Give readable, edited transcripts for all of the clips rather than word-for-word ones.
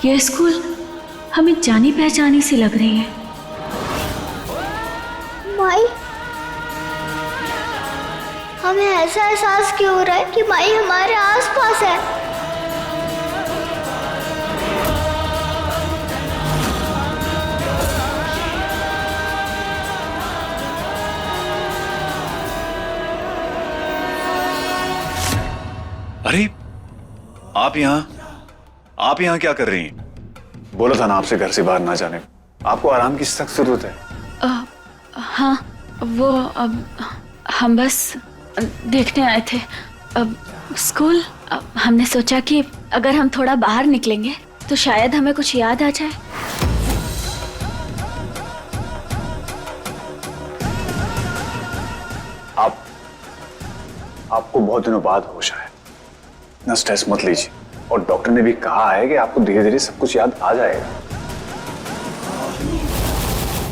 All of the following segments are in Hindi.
ये स्कूल हमें जानी पहचानी सी लग रही है। माई, हमें ऐसा एहसास क्यों हो रहा है कि माई हमारे आसपास है? अरे आप यहाँ क्या कर रही हैं? बोला था ना आपसे घर से बाहर ना जाने। आपको आराम की सख्त जरूरत है। हाँ, वो अब हम बस देखने आए थे। अब स्कूल हमने सोचा कि अगर हम थोड़ा बाहर निकलेंगे तो शायद हमें कुछ याद आ जाए। आपको बहुत दिनों बाद होश आया। ना स्ट्रेस मत लीजिए, और डॉक्टर ने भी कहा है कि आपको धीरे धीरे सब कुछ याद आ जाएगा।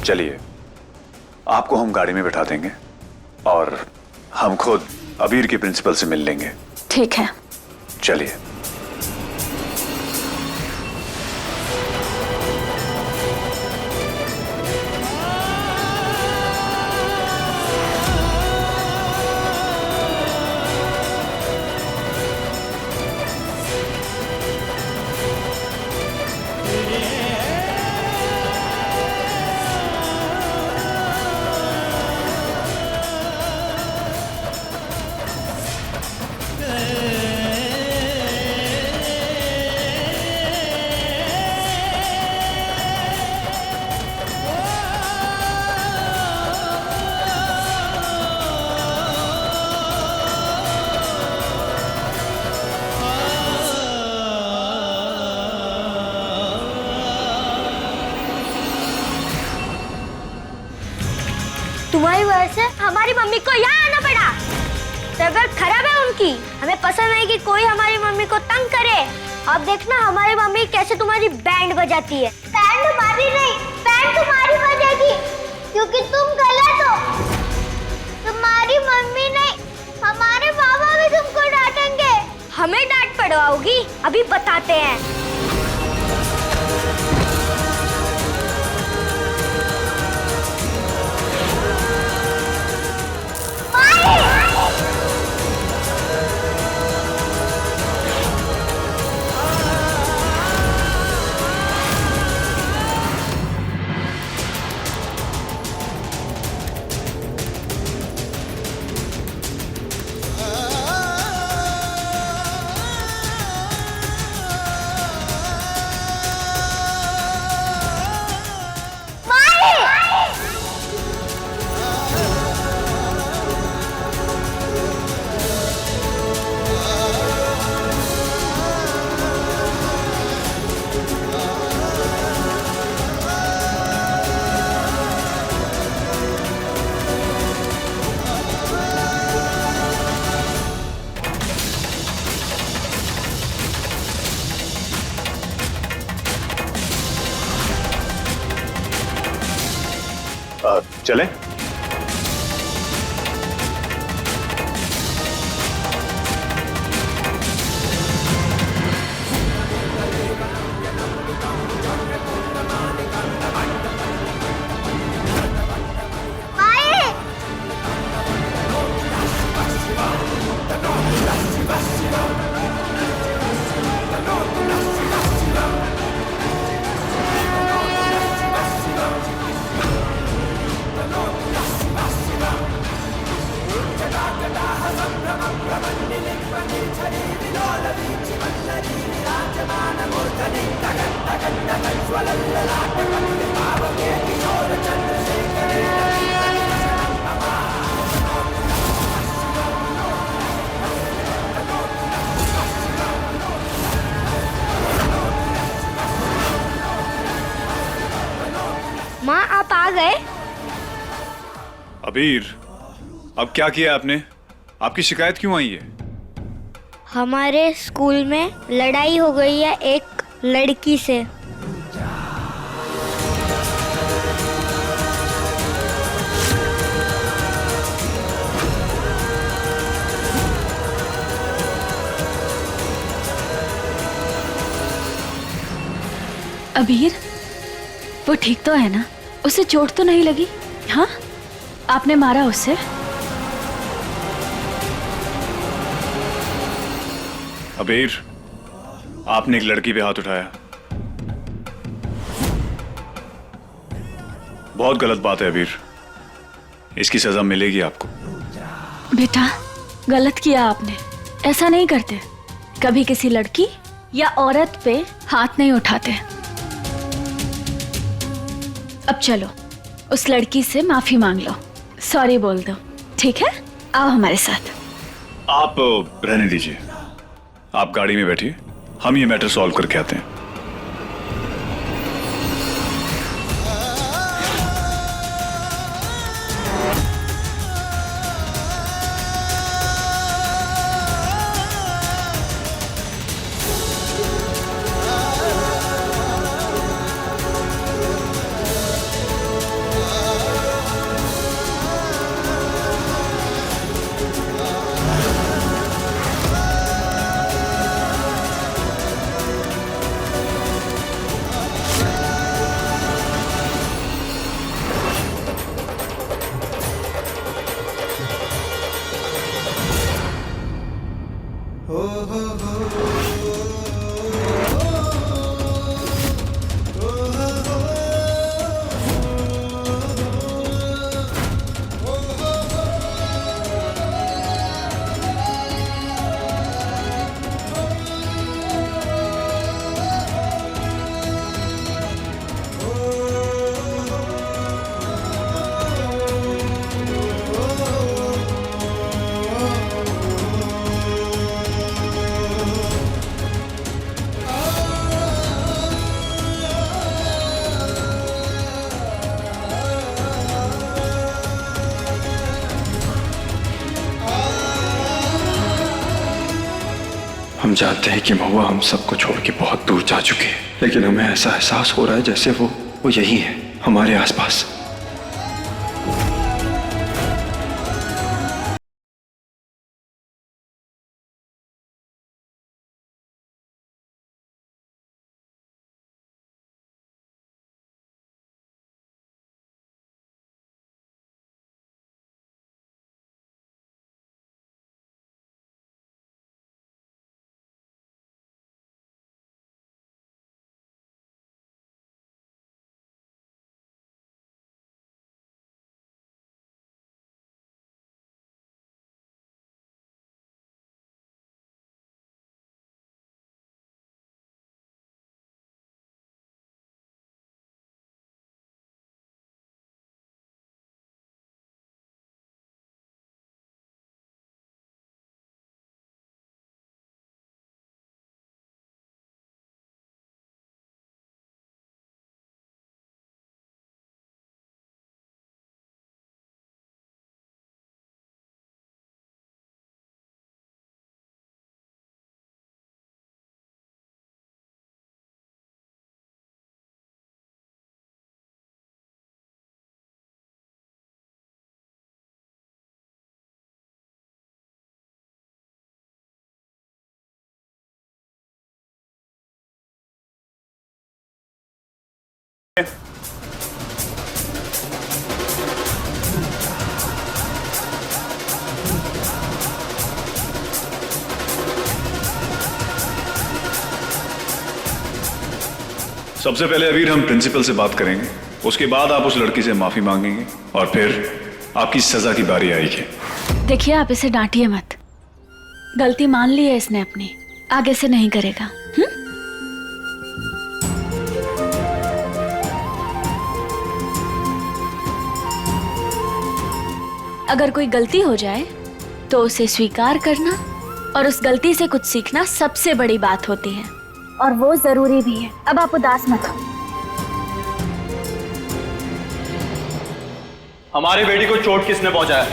चलिए, आपको हम गाड़ी में बैठा देंगे और हम खुद अबीर के प्रिंसिपल से मिल लेंगे। ठीक है, चलिए। तुम्हारी वजह से हमारी मम्मी को यहाँ आना पड़ा। तबीयत खराब है उनकी। हमें पसंद नहीं कि कोई हमारी मम्मी को तंग करे। अब देखना हमारी मम्मी कैसे तुम्हारी बैंड बजाती है। बैंड हमारी नहीं, बैंड तुम्हारी बजेगी, क्योंकि तुम गलत हो। तुम्हारी मम्मी नहीं, हमारे पापा भी तुमको डांटेंगे। हमें डांट पड़वाओगी? अभी बताते हैं। चलें? माँ, आप आ गए? अबीर, अब क्या किया आपने? आपकी शिकायत क्यों आई है? हमारे स्कूल में लड़ाई हो गई है एक लड़की से। अबीर, वो ठीक तो है ना? उसे चोट तो नहीं लगी? हाँ, आपने मारा उसे? अबीर, आपने एक लड़की पे हाथ उठाया, बहुत गलत बात है अबीर। इसकी सजा मिलेगी आपको। बेटा, गलत किया आपने, ऐसा नहीं करते। कभी किसी लड़की या औरत पे हाथ नहीं उठाते। अब चलो, उस लड़की से माफी मांग लो, सॉरी बोल दो, ठीक है? आओ हमारे साथ। आप रहने दीजिए, आप गाड़ी में बैठिए, हम ये मैटर सॉल्व करके आते हैं। हम जानते हैं कि महुआ हम सबको छोड़ के बहुत दूर जा चुकी है, लेकिन हमें ऐसा एहसास हो रहा है जैसे वो यही है, हमारे आसपास। सबसे पहले अबीर हम प्रिंसिपल से बात करेंगे, उसके बाद आप उस लड़की से माफी मांगेंगे और फिर आपकी सजा की बारी आएगी। देखिए, आप इसे डांटिए मत, गलती मान ली है इसने अपनी, आगे से नहीं करेगा। अगर कोई गलती हो जाए तो उसे स्वीकार करना और उस गलती से कुछ सीखना सबसे बड़ी बात होती है, और वो जरूरी भी है। अब आप उदास मत हो। हमारी बेटी को चोट किसने पहुंचाया?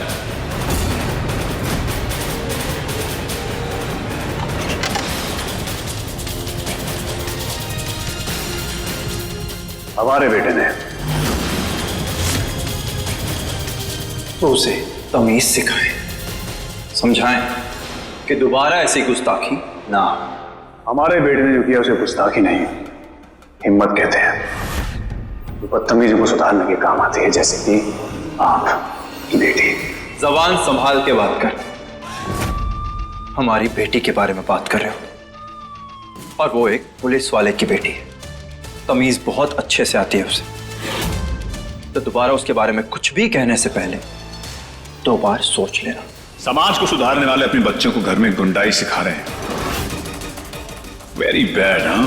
हमारे बेटे ने। तो उसे तमीज सिखाएं, समझाएं कि दोबारा ऐसी गुस्ताखी ना। हमारे बेटे ने जो किया उसे गुस्ताखी नहीं, हिम्मत कहते हैं, वो बदतमीजी को सुधारने के काम आती है, जैसे कि आप की बेटी। जबान संभाल के बात कर। हमारी बेटी के बारे में बात कर रहे हो, और वो एक पुलिस वाले की बेटी है। तमीज बहुत अच्छे से आती है उसे, तो दोबारा उसके बारे में कुछ भी कहने से पहले 2 बार सोच लेना। समाज को सुधारने वाले अपने बच्चों को घर में गुंडाई सिखा रहे हैं। Very bad. हाँ,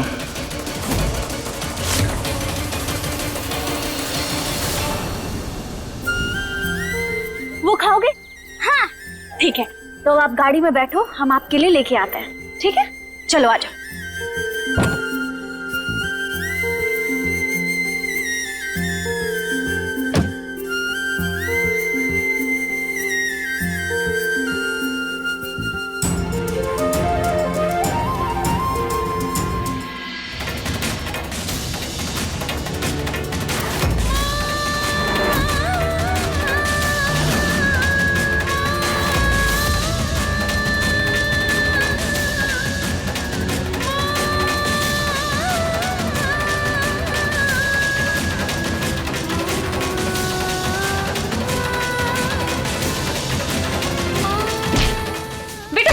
वो खाओगे? हाँ ठीक है, तो आप गाड़ी में बैठो, हम आपके लिए लेके आते हैं। ठीक है, चलो आ जाओ।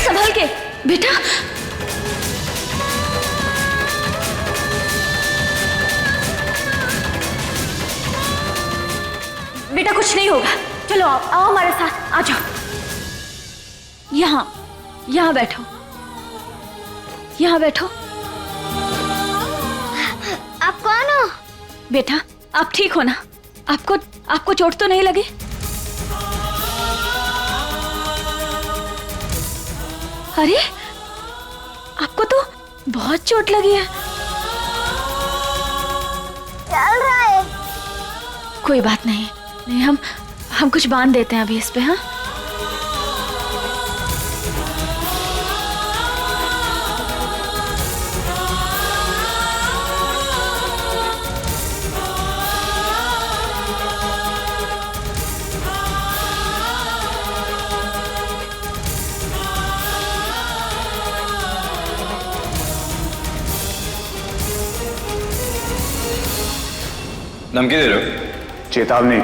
संभल के बेटा। बेटा कुछ नहीं होगा, चलो आओ, आओ हमारे साथ, आ जाओ। यहाँ बैठो, यहाँ बैठो। आप कौन हो? बेटा आप ठीक हो ना? आपको चोट तो नहीं लगी? अरे आपको तो बहुत चोट लगी है। चल रहा है। कोई बात नहीं, हम कुछ बांध देते हैं अभी इस पे। हाँ धमकी दे रहे हो? चेतावनी।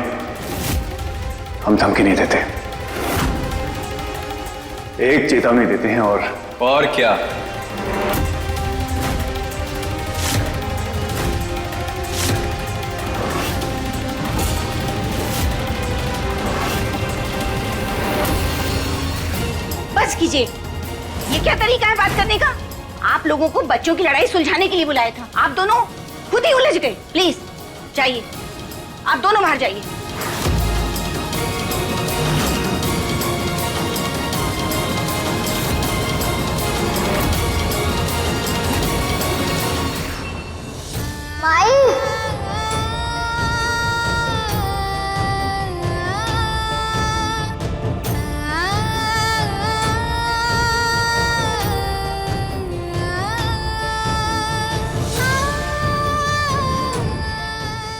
हम धमकी नहीं देते, एक चेतावनी देते हैं और क्या? बस कीजिए, ये क्या तरीका है बात करने का? आप लोगों को बच्चों की लड़ाई सुलझाने के लिए बुलाया था, आप दोनों खुद ही उलझ गए। प्लीज जाइए, आप दोनों बाहर जाइए। माई,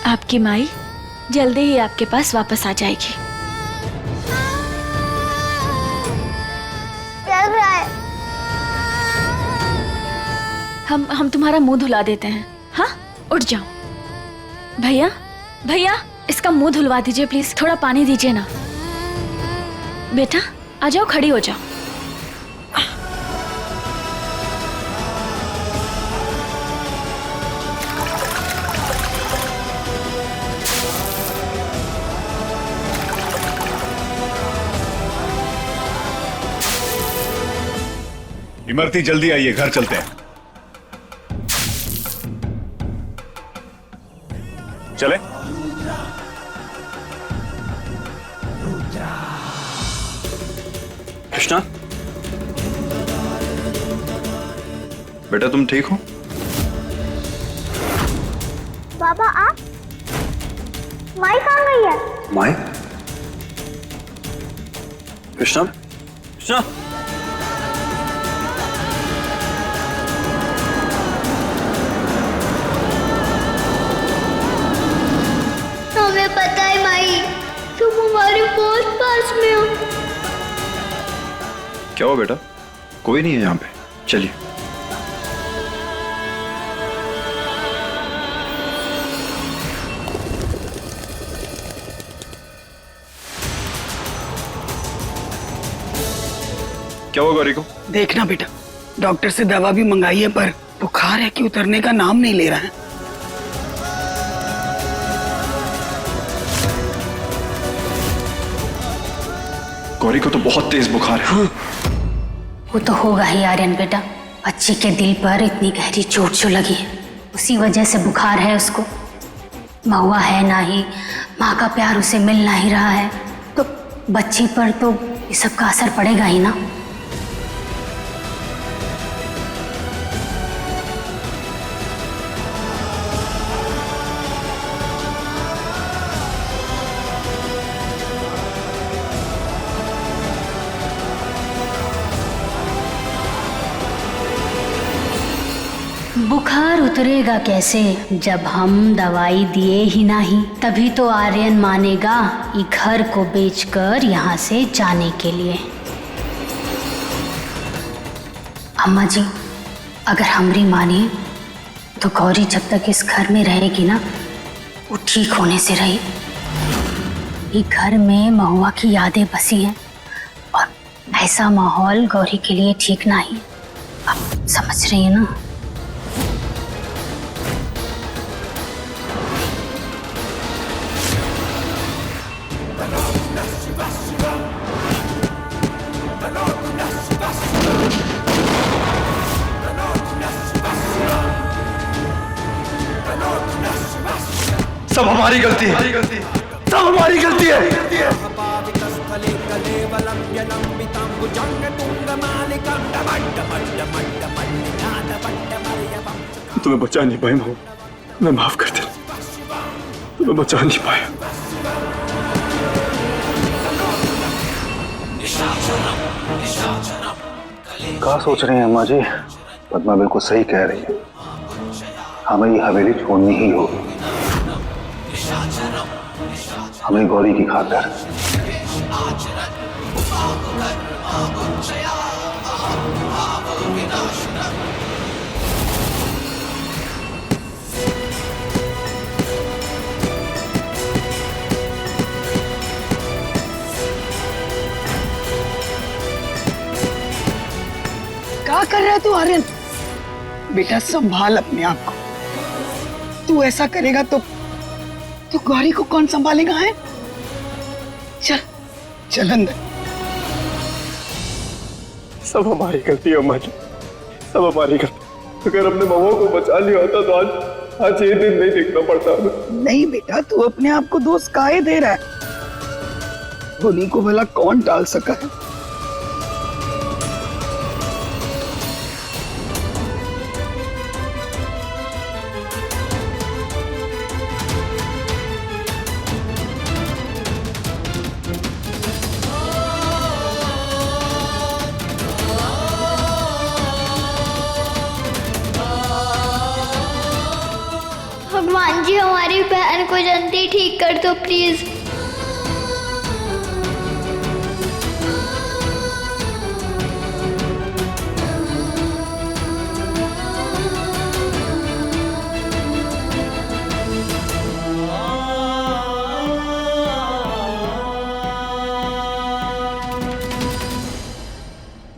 आपकी माई जल्दी ही आपके पास वापस आ जाएगी। चल रहा है। हम तुम्हारा मुंह धुला देते हैं। हाँ उठ जाओ। भैया इसका मुंह धुलवा दीजिए प्लीज, थोड़ा पानी दीजिए ना। बेटा आ जाओ, खड़ी हो जाओ। इमरती जल्दी आइए, घर चलते हैं। चले? कृष्णा बेटा तुम ठीक हो? बाबा आप? माई कहाँ गई है? माई? कृष्णा हमें पता है माई, तुम हमारे बहुत पास में हो। क्या हुआ बेटा? कोई नहीं है यहाँ पे, चलिए। क्या हुआ गौरी को? देखना बेटा, डॉक्टर से दवा भी मंगाई है पर बुखार है कि उतरने का नाम नहीं ले रहा है। गौरी को तो बहुत तेज बुखार है। हाँ। वो तो होगा ही आर्यन बेटा, बच्ची के दिल पर इतनी गहरी चोट जो लगी है उसी वजह से बुखार है उसको। महुआ है ना ही, माँ का प्यार उसे मिल ना ही रहा है, तो बच्ची पर तो ये सब का असर पड़ेगा ही ना। बुखार उतरेगा कैसे जब हम दवाई दिए ही नहीं? तभी तो आर्यन मानेगा ये घर को बेचकर यहाँ से जाने के लिए। अम्मा जी, अगर हमरी माने तो गौरी जब तक इस घर में रहेगी ना, वो ठीक होने से रही। ये घर में महुआ की यादें बसी हैं और ऐसा माहौल गौरी के लिए ठीक नहीं। आप समझ रही है ना? सब हमारी गलती है, सब हमारी गलती है। तुम्हें बचा नहीं पाया माँ, मैं माफ कर दे, तुम्हें बचा नहीं पाया। क्या सोच रहे हैं अम्मा जी? पद्मा बिल्कुल सही कह रही है, हमें ये हवेली छोड़नी ही होगी, हमें गौरी की खातिर। क्या कर रहा है तू आर्यन? बेटा संभाल अपने आप को। तू ऐसा करेगा तो गौरी को कौन संभालेगा है? चल चल अंदर। सब हमारी गलती है अम्मा जी, सब हमारी गलती। अगर अपने महुआ को बचा लिया होता तो आज ये दिन नहीं देखना पड़ता हमें। नहीं बेटा, तू अपने आप को दोष काहे दे रहा है? धोनी को भला कौन टाल सका है? भगवान जी, हमारी बहन को जल्दी ठीक कर दो प्लीज।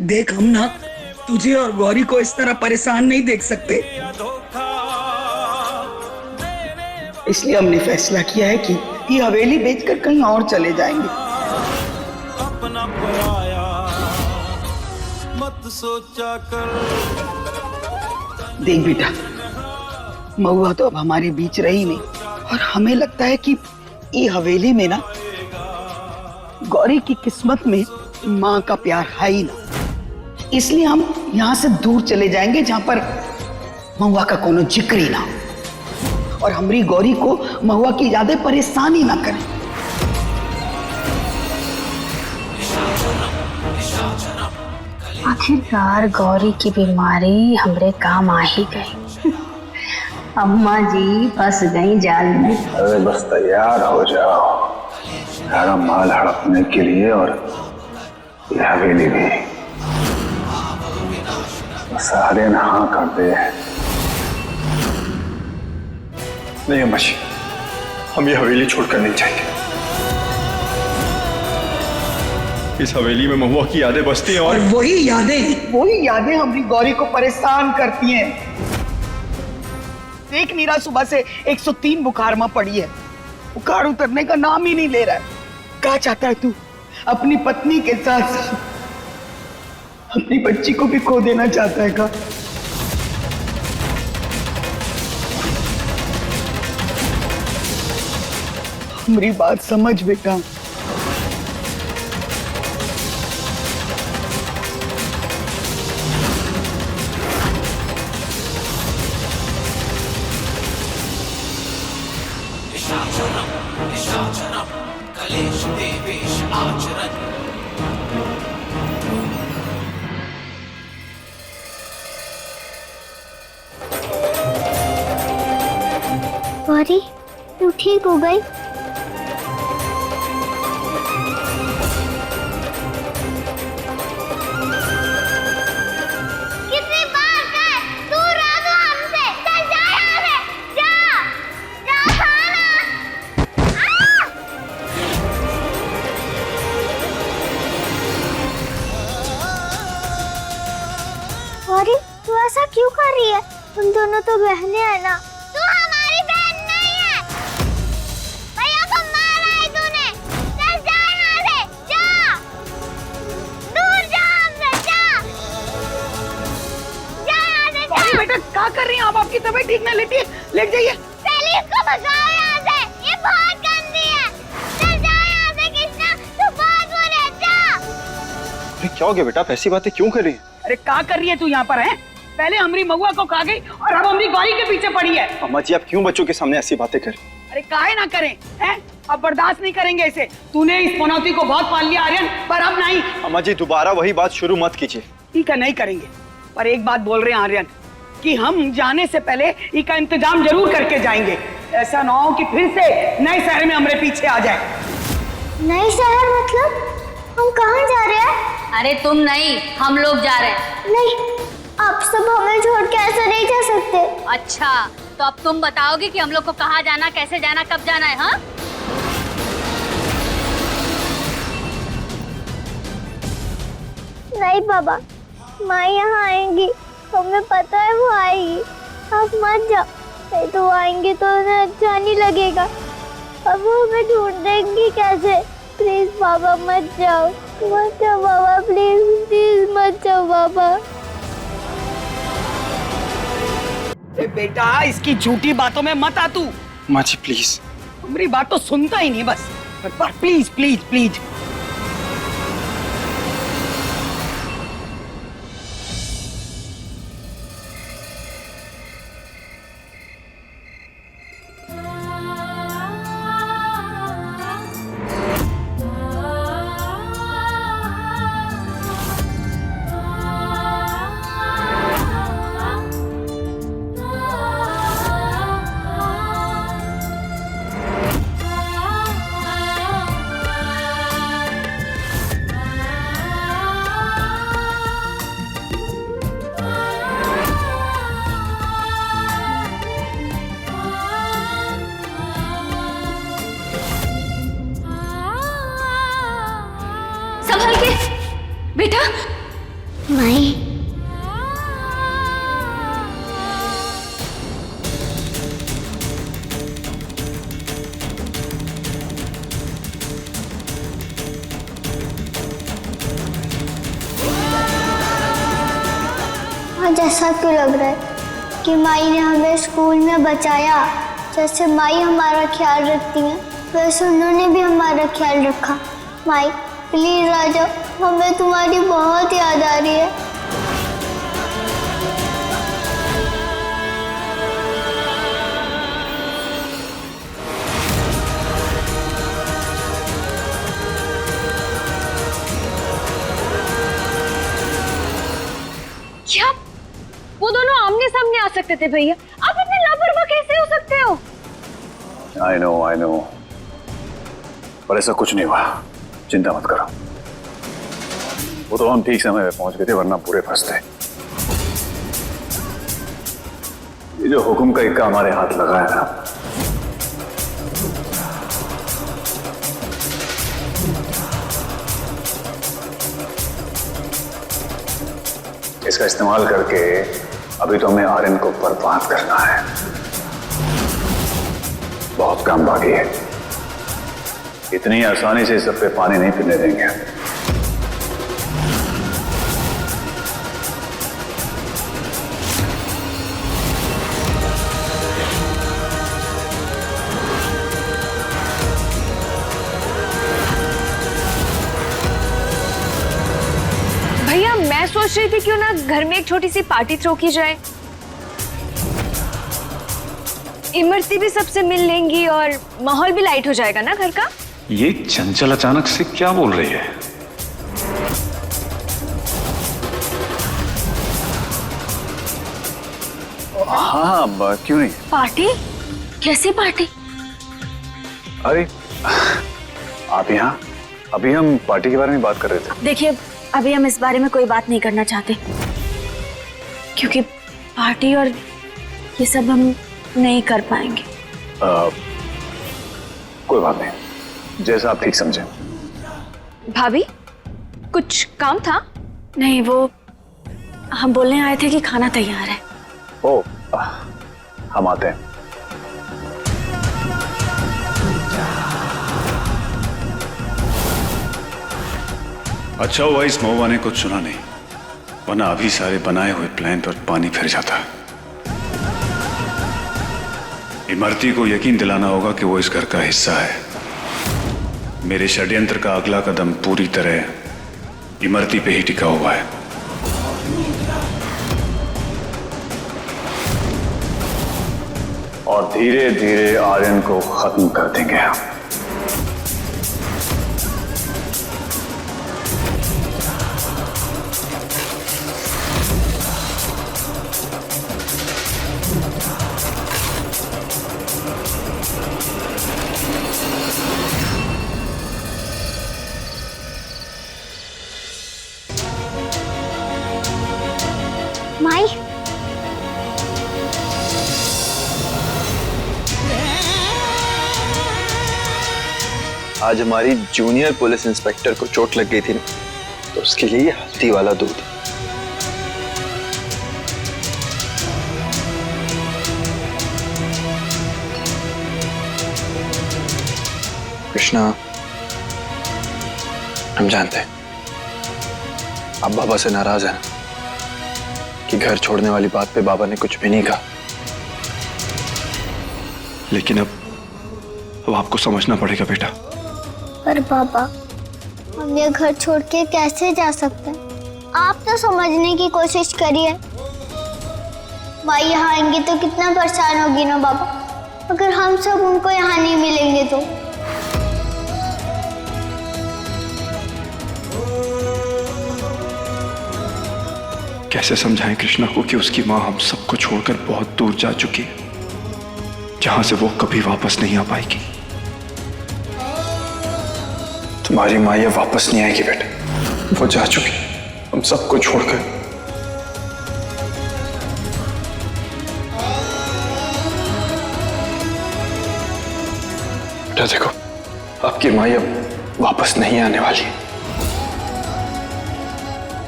देख, हम ना तुझे और गौरी को इस तरह परेशान नहीं देख सकते, इसलिए हमने फैसला किया है कि ये हवेली बेचकर कहीं और चले जाएंगे। अपना पराया मत सोचा कर। देख बेटा, महुआ तो अब हमारे बीच रही नहीं और हमें लगता है कि ये हवेली में ना गौरी की किस्मत में माँ का प्यार है ही ना, इसलिए हम यहाँ से दूर चले जाएंगे जहाँ पर महुआ का कोनो जिक्र ही ना हो और हमारी गौरी को महुआ की यादें परेशान ही ना करें। आखिरकार गौरी की बीमारी हमरे काम आ ही गई। अम्मा जी फंस गई जाल में। अरे बस तैयार हो जाओ सारा माल हड़पने के लिए और ये हवेली भी। सारे हाँ कर दे। नहीं अम्मा जी, हम ये हवेली छोड़कर नहीं जाएंगे। इस हवेली में महुआ की यादें बसती हैं और और वही यादें हमारी गौरी को परेशान करती हैं। देख नीरा सुबह से 103 बुखार में पड़ी है, बुखार उतरने का नाम ही नहीं ले रहा है। क्या चाहता है तू? अपनी पत्नी के साथ साथ अपनी बच्ची को भी खो देना चाहता है क्या? हमारी बात समझ बेटा। गौरी, तू ठीक हो गई? कितनी बार कहे दूर रह दो हमसे, चल जा यहाँ से, जा खाना। गौरी, तू ऐसा क्यों कर रही है? तुम दोनों तो बहनें हैं ना। तू हमारी बहन नहीं है। भैया को मारा है तूने। चल जा यहाँ से, जा। दूर जा हमसे, जा। जा यहाँ से, जा। अरे बेटा क्या कर रही हैं आप? आपकी तबीयत ठीक नहीं, लेटिए, लेट जाइए। पहले इसको भगाओ यहाँ से, ये बहुत गंदी है। चल जा यहाँ से कृष्णा, तू बहुत बुरी है, जा। अरे क्या हो गया बेटा, आप ऐसी बातें क्यों कर रही हैं? अरे क्या कर रही है तू यहाँ पर है? पहले हमारी महुआ को खा गई और अब हमारी गौरी के पीछे पड़ी है। अम्मा जी, आप क्यों बच्चों के सामने ऐसी बातें कर? अरे काहे ना करें, हैं? अब बर्दाश्त नहीं करेंगे इसे। तूने इस पनौती को बहुत पाल लिया आर्यन, पर अब नहीं। अम्मा जी, दोबारा वही बात शुरू मत कीजिए। ठीक है, नहीं करेंगे, पर एक बात बोल रहे हैं आर्यन कि हम जाने से पहले इसका इंतजाम जरूर करके जाएंगे। ऐसा ना हो कि फिर से नए शहर में हमारे पीछे आ जाए। नए शहर मतलब? हम कहाँ जा रहे हैं? अरे तुम नहीं, हम लोग जा रहे हैं। नहीं, आप सब हमें छोड़ के ऐसे नहीं जा सकते। अच्छा, तो अब तुम बताओगे कि हम लोग को कहाँ जाना, कैसे जाना, कब जाना है? हाँ, नहीं बाबा, माँ यहाँ आएंगी, हमें पता है वो आएगी। आप मत जाओ, नहीं तो वो आएंगी तो उन्हें अच्छा नहीं लगेगा। अब वो हमें ढूंढेंगी कैसे? प्लीज बाबा मत जाओ बाबा, प्लीज प्लीज मत जाओ बाबा। बेटा इसकी झूठी बातों में मत आ तू। माँ जी प्लीज। हमारी बात तो सुनता ही नहीं बस। पर प्लीज प्लीज प्लीज। संभल के बेटा। माई, आज ऐसा क्यों लग रहा है कि माई ने हमें स्कूल में बचाया? जैसे माई हमारा ख्याल रखती है, वैसे उन्होंने भी हमारा ख्याल रखा। माई प्लीज आ जाओ, हमें तुम्हारी बहुत याद आ रही है। क्या वो दोनों आमने सामने आ सकते थे भैया? आप इतने लापरवाह कैसे हो सकते हो? आई नो, पर ऐसा कुछ नहीं हुआ, चिंता मत करो। वो तो हम ठीक समय पे पहुंच गए थे, वरना पूरे फंसते। ये जो हुक्म का इक्का हमारे हाथ लगा है ना, इसका इस्तेमाल करके अभी तो हमें आर्यन को बर्बाद करना है। बहुत काम बाकी है। इतनी आसानी से इस सब पे पानी नहीं फिरने देंगे। भैया मैं सोच रही थी क्यों ना घर में एक छोटी सी पार्टी थ्रो की जाए। इमरती भी सबसे मिल लेंगी और माहौल भी लाइट हो जाएगा ना घर का। ये चंचल अचानक से क्या बोल रही है? हाँ, क्यों नहीं। पार्टी? कैसी पार्टी? अरे आप यहाँ? अभी हम पार्टी के बारे में बात कर रहे थे। देखिए अभी हम इस बारे में कोई बात नहीं करना चाहते, क्योंकि पार्टी और ये सब हम नहीं कर पाएंगे। कोई बात नहीं, जैसा आप ठीक समझें। भाभी कुछ काम था? नहीं, वो हम बोलने आए थे कि खाना तैयार है। ओ, हम आते हैं। अच्छा हुआ इस महुआ ने कुछ सुना नहीं, वरना अभी सारे बनाए हुए प्लान पर पानी फिर जाता। इमरती को यकीन दिलाना होगा कि वो इस घर का हिस्सा है। मेरे षड्यंत्र का अगला कदम पूरी तरह इमरती पे ही टिका हुआ है। और धीरे धीरे आर्यन को खत्म कर देंगे हम। माई आज हमारी जूनियर पुलिस इंस्पेक्टर को चोट लग गई थी ना, तो उसके लिए हल्दी वाला दूध। कृष्णा, हम जानते हैं आप बाबा से नाराज हैं कि घर छोड़ने वाली बात पे बाबा ने कुछ भी नहीं कहा, लेकिन अब आपको समझना पड़ेगा बेटा। पर पापा हम ये घर छोड़ के कैसे जा सकते हैं? आप तो समझने की कोशिश करिए। माई यहाँ आएंगी तो कितना परेशान होगी ना बाबा, अगर हम सब उनको यहाँ नहीं मिलेंगे तो। कैसे समझाएं कृष्णा को कि उसकी माँ हम सबको छोड़कर बहुत दूर जा चुकी है, जहां से वो कभी वापस नहीं आ पाएगी। तुम्हारी माँ ये वापस नहीं आएगी बेटा, वो जा चुकी हम सबको छोड़कर। बेटा देखो, आपकी माँ अब वापस नहीं आने वाली है,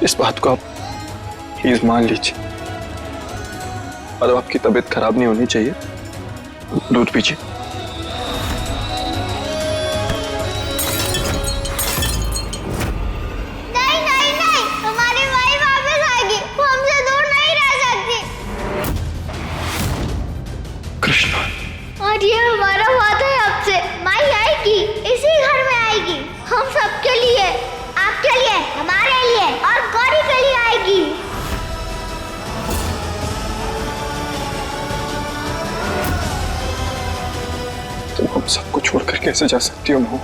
इस बात को आप प्लीज मान लीजिए। और अब आपकी तबीयत खराब नहीं होनी चाहिए, दूध पीजिए। नहीं नहीं नहीं, हमारी माई वापस आएगी, वो हमसे दूर नहीं रह सकती। कृष्णा, और ये हमारा वादा है आपसे, माई आएगी, इसी घर में आएगी, हम सबके लिए, आपके लिए, हमारे लिए और गौरी के लिए आएगी। तुम हम सबको छोड़कर कैसे जा सकती हो महू?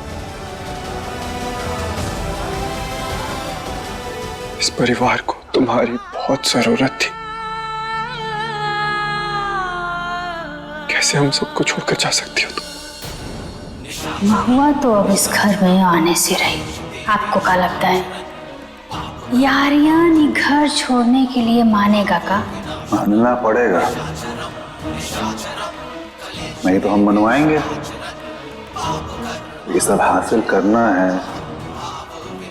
इस परिवार को तुम्हारी बहुत जरूरत थी। कैसे हम सबको छोड़कर जा सकती हो तुम? महुआ तो अब इस घर में आने से रही। आपको क्या लगता है यारियान ये घर छोड़ने के लिए मानेगा का? मानना पड़ेगा, नहीं तो हम मनवाएंगे। ये सब हासिल करना है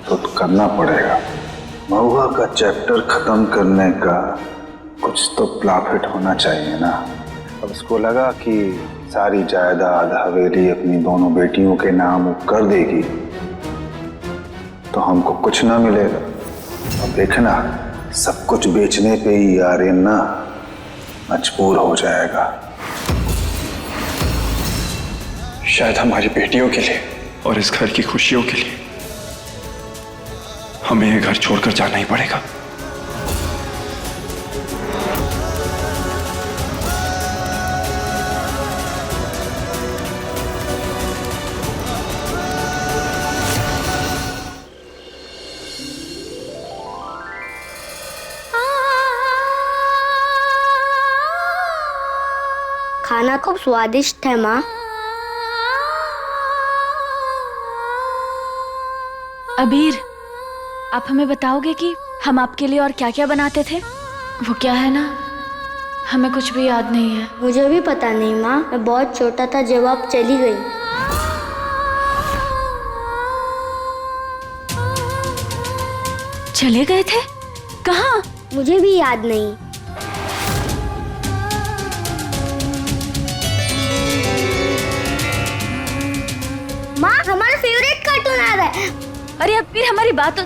तो करना पड़ेगा। महुआ का चैप्टर खत्म करने का कुछ तो प्रॉफिट होना चाहिए ना। अब उसको लगा कि सारी जायदाद हवेली अपनी दोनों बेटियों के नाम कर देगी तो हमको कुछ ना मिलेगा। अब देखना, सब कुछ बेचने पे ही आर्यन ना मजबूर हो जाएगा। शायद हमारी बेटियों के लिए और इस घर की खुशियों के लिए हमें ये घर छोड़कर जाना ही पड़ेगा। खाना खूब स्वादिष्ट है माँ। अबीर, आप हमें बताओगे कि हम आपके लिए और क्या क्या बनाते थे? वो क्या है ना, हमें कुछ भी याद नहीं है। मुझे भी पता नहीं माँ, मैं बहुत छोटा था जब आप चली गई। चले गए थे? कहाँ? मुझे भी याद नहीं। माँ, हमारा फेवरेट कार्टून आ रहा है। अरे अब फिर हमारी बात तो...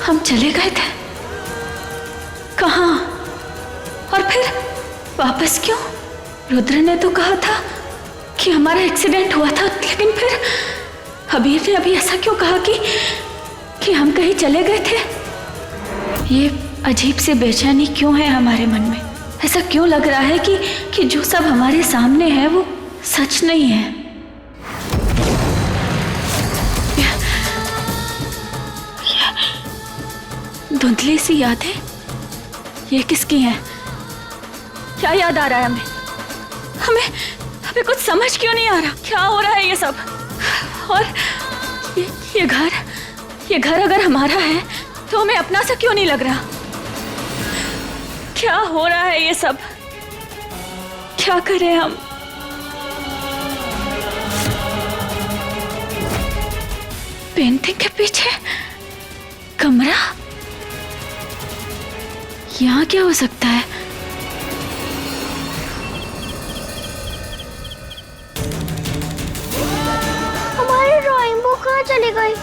हम चले गए थे? कहाँ? और फिर वापस क्यों? रुद्र ने तो कहा था कि हमारा एक्सीडेंट हुआ था, लेकिन फिर अबीर ने अभी ऐसा क्यों कहा कि हम कहीं चले गए थे? ये अजीब सी बेचैनी क्यों है हमारे मन में? ऐसा क्यों लग रहा है कि जो सब हमारे सामने है वो सच नहीं है? धुंधली सी यादें, ये किसकी हैं? क्या याद आ रहा है हमें? हमें कुछ समझ क्यों नहीं आ रहा? क्या हो रहा है ये सब? और ये घर अगर हमारा है तो हमें अपना सा क्यों नहीं लग रहा? क्या हो रहा है ये सब? क्या करें हम? पेंटिंग के पीछे कमरा, यहाँ क्या हो सकता है? हमारी ड्राइंग बुक कहाँ चली गई?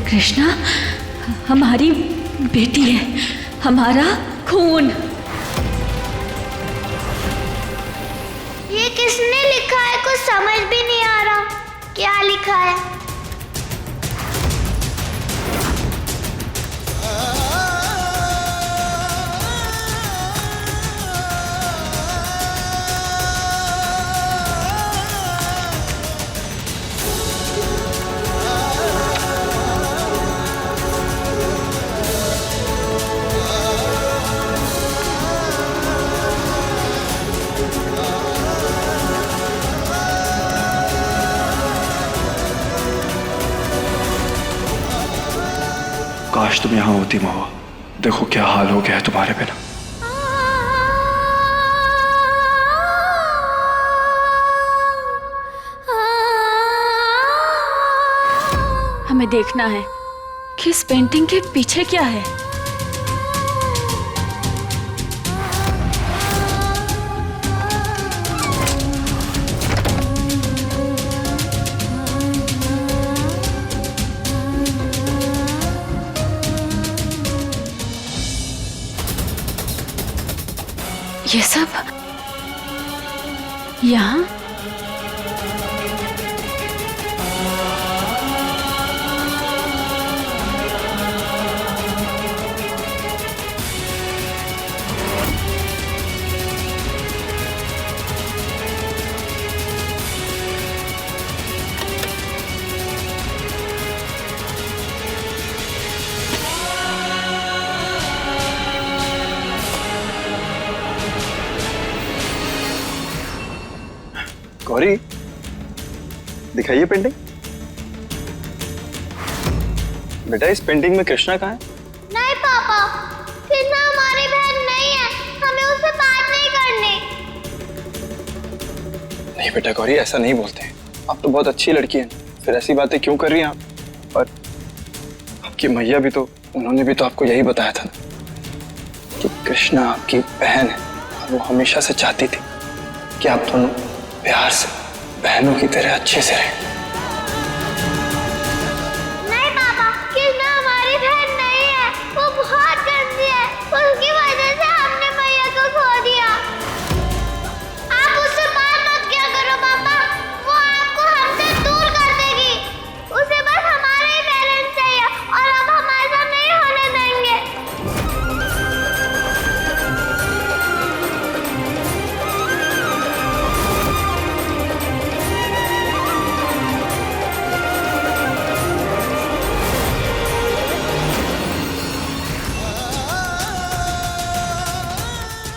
कृष्णा हमारी बेटी है, हमारा खून। ये किसने लिखा है? कुछ समझ भी नहीं आ रहा। क्या लिखा है? काश तुम यहाँ होती महुआ। देखो क्या हाल हो गया है तुम्हारे बिना। हमें देखना है कि इस पेंटिंग के पीछे क्या है। यहाँ? गौरी, दिखाइए पेंटिंग। बेटा, इस पेंटिंग में कृष्णा कहाँ है? नहीं पापा, कृष्णा हमारी बहन नहीं है, हमें उससे बात नहीं करनी। नहीं बेटा गौरी, ऐसा नहीं बोलते। आप तो बहुत अच्छी लड़की हैं, फिर ऐसी बातें क्यों कर रही हैं आप? और आपकी मैया भी तो, उन्होंने भी तो आपको यही बताया था ना कि कृष्णा आपकी बहन है, और वो हमेशा से चाहती थी कि आप दोनों प्यार से बहनों की तरह अच्छे से रहें। नहीं पापा, कृष्णा हमारी बहन नहीं है, वो बहुत गंदी है, उसकी वजह से हमने मैया को खो दिया। आप उससे बात मत किया करो पापा, वो आपको हमसे दूर कर देगी। उसे बस हमारे ही पेरेंट्स चाहिए और अब हम ऐसा नहीं होने देंगे।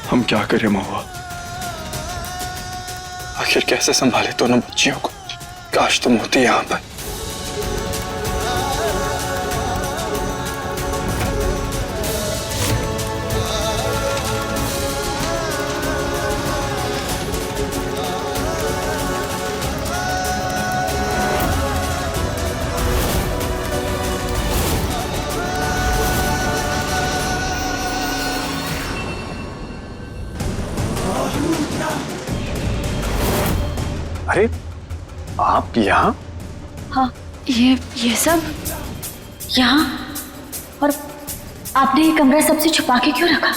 हम क्या करें महुआ? आखिर कैसे संभाले दोनों बच्चियों को? काश तुम होती यहाँ पर। अरे आप यहाँ? हाँ, ये सब यहाँ? और आपने ये कमरा सबसे छुपा के क्यों रखा?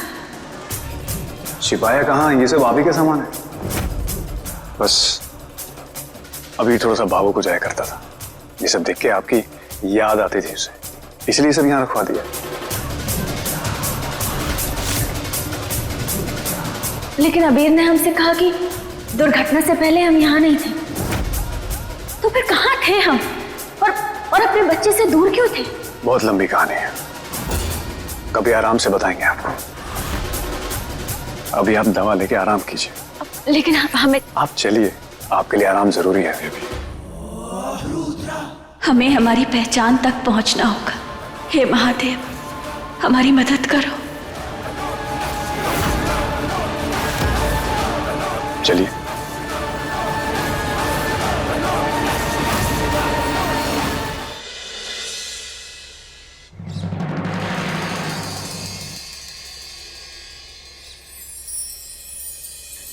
छिपाया कहाँ, ये सब आप ही का सामान है। बस अभी थोड़ा सा भावुक हो जाया करता था, ये सब देख के आपकी याद आती थी उसे, इसलिए सब यहाँ रखवा दिया। लेकिन अबीर ने हमसे कहा कि दुर्घटना से पहले हम यहाँ नहीं थे, तो फिर कहाँ थे हम? और अपने बच्चे से दूर क्यों थे? बहुत लंबी कहानी है, कभी आराम से बताएंगे आपको। अभी आप दवा लेके आराम कीजिए। लेकिन हमें, आप चलिए, आपके लिए आराम जरूरी है अभी। हमें हमारी पहचान तक पहुंचना होगा। हे महादेव, हमारी मदद करो। चलिए।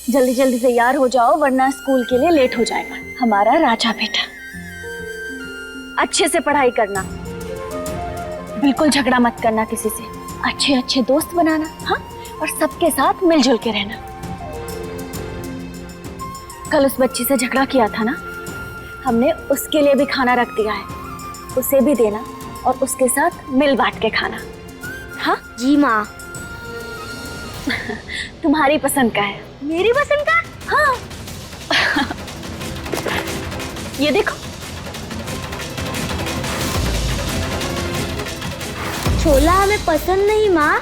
जल्दी जल्दी तैयार हो जाओ, वरना स्कूल के लिए लेट हो जाएगा। हमारा राजा बेटा, अच्छे से पढ़ाई करना, बिल्कुल झगड़ा मत करना किसी से, अच्छे अच्छे दोस्त बनाना, हाँ, और सबके साथ मिलजुल के रहना। कल उस बच्ची से झगड़ा किया था ना, हमने उसके लिए भी खाना रख दिया है, उसे भी देना और उसके साथ मिल बांट के खाना। हाँ जी माँ। तुम्हारी पसंद का है। मेरी पसंद का? हाँ। ये देखो, छोला हमें पसंद नहीं माँ।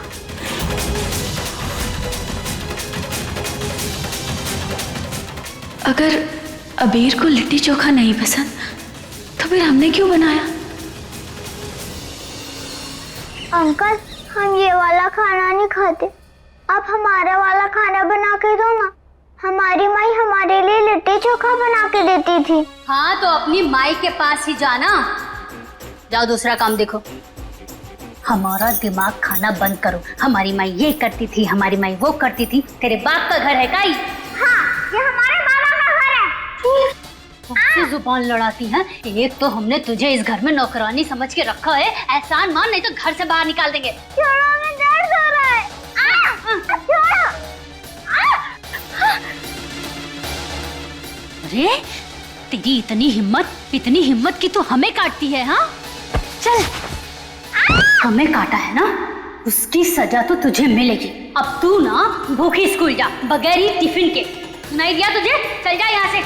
अगर अबीर को लिट्टी चोखा नहीं पसंद, तो फिर हमने क्यों बनाया? अंकल, हम ये वाला खाना नहीं खाते, आप हमारा वाला खाना बना के दो ना। हमारी माई हमारे लिए लिट्टी चोखा बना के देती थी। हाँ, तो अपनी माई के पास ही जाना। जाओ दूसरा काम देखो। हमारा दिमाग खाना बंद करो। हमारी माई ये करती थी, हमारी माई वो करती थी। तेरे बाप का घर है काई? हाँ, ये हमारे बाबा का घर है। सबसे जुबान लड़ाती है। एक तो हमने तुझे इस घर में नौकरानी समझ के रखा है, एहसान मान, नहीं तो घर से बाहर निकाल देंगे। छोड़ो, हमें दर्द हो रहा है। छोड़ो। अरे तेरी इतनी हिम्मत कि तू हमें काटती है। हाँ चल, हमें काटा है ना, उसकी सजा तो तुझे मिलेगी। अब तू ना भूखी स्कूल जा, बगैर ही टिफिन के। नहीं दिया तुझे, चल जा यहाँ से।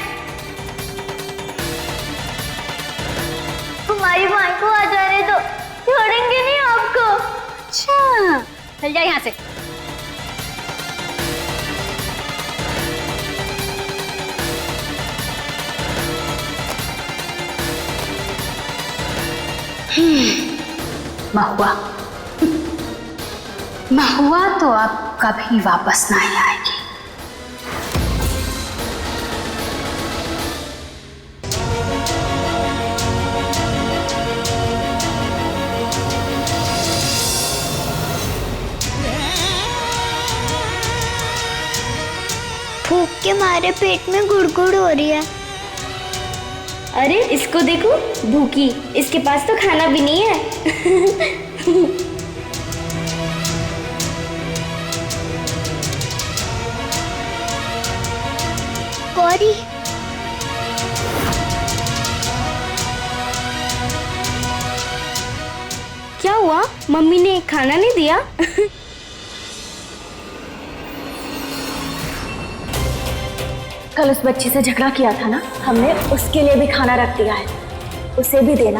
हमारी माँ को आ जाने दो, छोड़ेंगे नहीं आपको। अच्छा, चल जा यहाँ से। महुआ तो अब कभी वापस नहीं आएगी। भूख के मारे पेट में गुड़गुड़ हो रही है। अरे इसको देखो, भूखी, इसके पास तो खाना भी नहीं है। गौरी, क्या हुआ? मम्मी ने खाना नहीं दिया? कल उस बच्ची से झगड़ा किया था ना हमने, उसके लिए भी खाना रख दिया है, उसे भी देना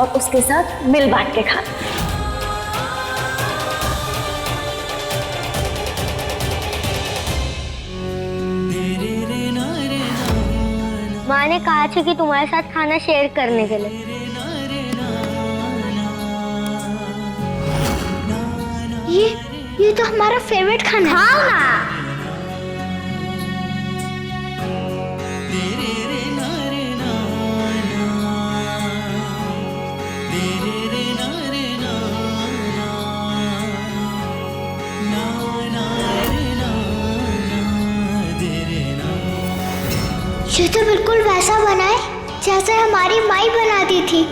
और उसके साथ मिल बांट के खाना। माँ ने कहा था कि तुम्हारे साथ खाना शेयर करने के लिए। ये तो हमारा फेवरेट खाना है। हाँ ना। ये तो बिल्कुल वैसा बना है जैसे हमारी माई बनाती थी।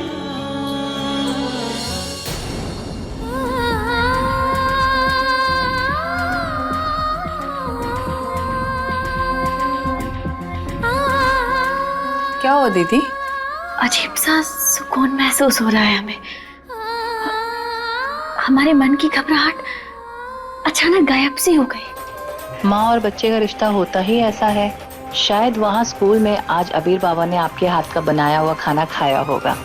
क्या हुआ दीदी? अजीब सा सुकून महसूस हो रहा है हमें। हमारे मन की घबराहट अचानक गायब सी हो गई। माँ और बच्चे का रिश्ता होता ही ऐसा है। शायद वहाँ स्कूल में आज अबीर बाबा ने आपके हाथ का बनाया हुआ खाना खाया होगा,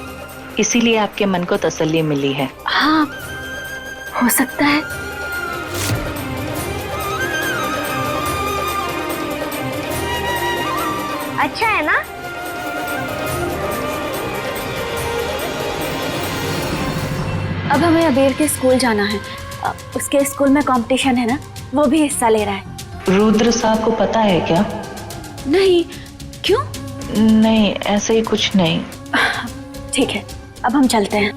इसीलिए आपके मन को तसल्ली मिली है। हाँ, हो सकता है। अच्छा है ना? अब हमें अबीर के स्कूल जाना है। उसके स्कूल में कंपटीशन है ना, वो भी हिस्सा ले रहा है। रुद्र साहब को पता है क्या? नहीं, क्यों? नहीं, ऐसे ही कुछ नहीं। ठीक है, अब हम चलते हैं।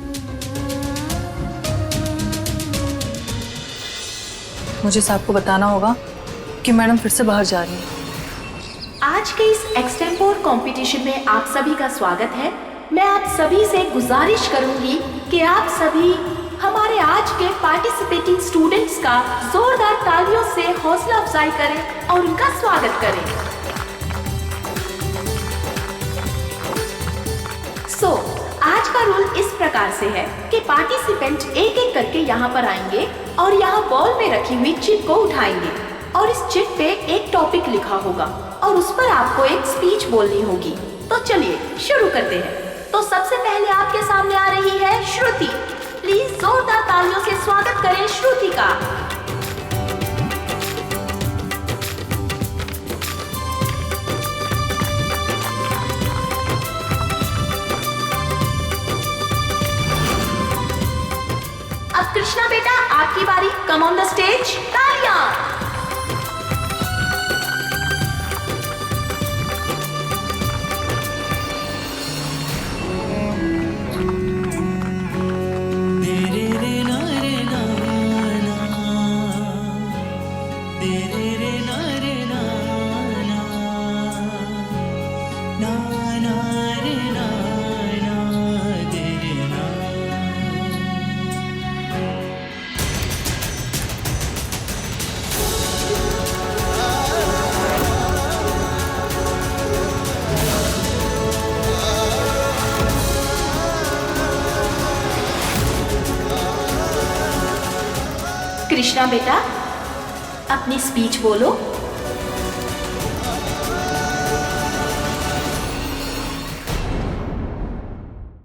मुझे साहब को बताना होगा कि मैडम फिर से बाहर जा रही है। आज के इस एक्सटेम्पोर कंपटीशन में आप सभी का स्वागत है। मैं आप सभी से गुजारिश करूंगी कि आप सभी हमारे आज के पार्टिसिपेटिंग स्टूडेंट्स का जोरदार तालियों से हौसला अफजाई करें और उनका स्वागत करें। आज का रूल इस प्रकार से है कि पार्टिसिपेंट एक एक करके यहाँ पर आएंगे और यहाँ बॉल में रखी हुई चिट को उठाएंगे और इस चिट पे एक टॉपिक लिखा होगा और उस पर आपको एक स्पीच बोलनी होगी। तो चलिए शुरू करते हैं। तो सबसे पहले आपके सामने आ रही है श्रुति। प्लीज जोरदार तालियों से स्वागत करें श्रुति का। अब कृष्णा बेटा, आपकी बारी। Come on the stage. तालियां। कृष्णा बेटा, अपनी स्पीच बोलो।